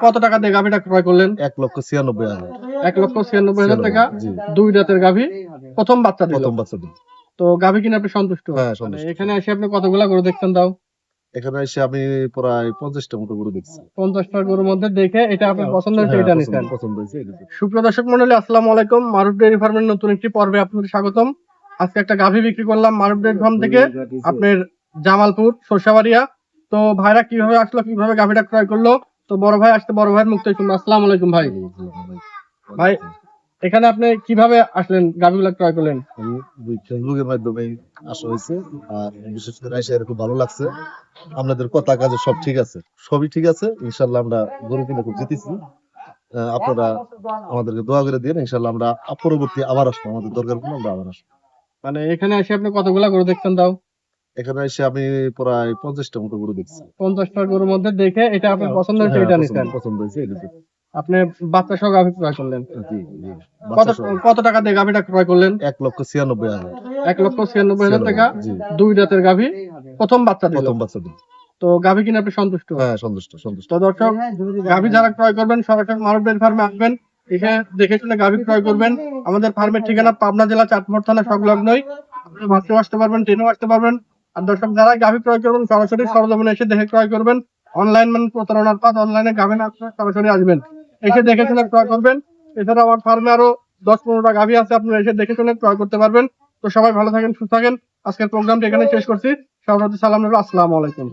কত টাকা দিয়ে গাভীটা ক্রয় করলেন? 1,96,000। 1,96,000 টাকা। জি। 2 দাঁতের গাভী, প্রথম বাচ্চা দিল। প্রথম বাচ্চা দিল। তো গাভী কিনে আপনি সন্তুষ্ট? হ্যাঁ, সন্তুষ্ট। এখানে এসে আপনি কতগুলা গরু দেখছেন তাও? এখানে এসে আমি প্রায় 50টা মতো গরু দেখছি। 50টা গরুর মধ্যে দেখে এটা আপনার পছন্দ হয়েছে, হ্যাঁ, এটা নিছেন। পছন্দ হয়েছে এটা। সুপ্রিয় দর্শক মণ্ডলী, আসসালামু আলাইকুম। মারুফ ডেইরি ফার্মের নতুন একটি পর্বে আপনাদের স্বাগতম। আজকে একটা গাভী বিক্রি করলাম মারুফ ডেইরি ফার্ম থেকে, আপনার জামালপুর সরষাবাড়িয়া। তো ভাইরা কিভাবে আসলো, কিভাবে গাভীটা ক্রয় করলো, তো বড় ভাই আসতে বড় ভাইয়ের মুখ থেকে শুনবো। আসসালামু আলাইকুম ভাই। ভাই, এখানে আপনি কিভাবে আসলেন, গাভীগুলা ক্রয় করলেন? আমি ফেসবুকের মাধ্যমে আসা হয়েছে। আর বিশেষ করে এসে খুব ভালো লাগছে। আপনাদের কথা কাজে সব ঠিক আছে, সবই ঠিক আছে। ইনশাল্লাহ আমরা গরু কিনে খুব জিতেছি। আপনারা আমাদেরকে দোয়া করে দিন, ইনশাল্লাহ আমরা পরবর্তী আবার আসবো, আমাদের দরকার পড়লে আমরা আবার আসবো। এখানে এসে আপনি কতগুলা গরু দেখছেন তাও? এখানে এসে আমি প্রায় 50টা মতো গরু দেখছি। 50টা গরুর মধ্যে দেখে এটা আপনার পছন্দ হয়েছে, হ্যাঁ, এটা নিছেন। পছন্দ হয়েছে এটা। আপনি বাচ্চা সহ গাভী ক্রয় করলেন। জি, জি। কত টাকা দিয়ে গাভীটা ক্রয় করলেন? 1,96,000। 1,96,000 টাকা। জি। 2 দাঁতের গাভী, প্রথম বাচ্চা দিল। প্রথম বাচ্চা দিল। তো গাভী কিনে আপনি সন্তুষ্ট? হ্যাঁ, সন্তুষ্ট। তো দর্শক, গাভী যারা ক্রয় করবেন সরাসরি মারুফ ডেইরি ফার্মে আসবেন, এসে দেখে শুনে গাভী ক্রয় করবেন। আমাদের ফার্মের ঠিকানা পাবনা জেলা চাটমোহর থানা সংলগ্নই। আপনি বাসেও আসতে পারবেন, ট্রেনেও আসতে পারবেন। আর দর্শক, যারা গাভী ক্রয় করবেন সরাসরি সরজমিনে এসে দেখে ক্রয় করবেন। অনলাইন মানে প্রতারণার পথ, অনলাইনে গাভী না আপনারা সরাসরি আসবেন, এসে দেখে শুনে ক্রয় করবেন। এছাড়া আমার ফার্মে আরো 10-15টা গাভী আছে, আপনারা এসে দেখে শুনে ক্রয় করতে পারবেন। তো সবাই ভালো থাকেন, সুস্থ থাকেন। আজকের প্রোগ্রামটা এখানে শেষ করছি। সবার প্রতি সালাম রইলো। আসসালামু আলাইকুম।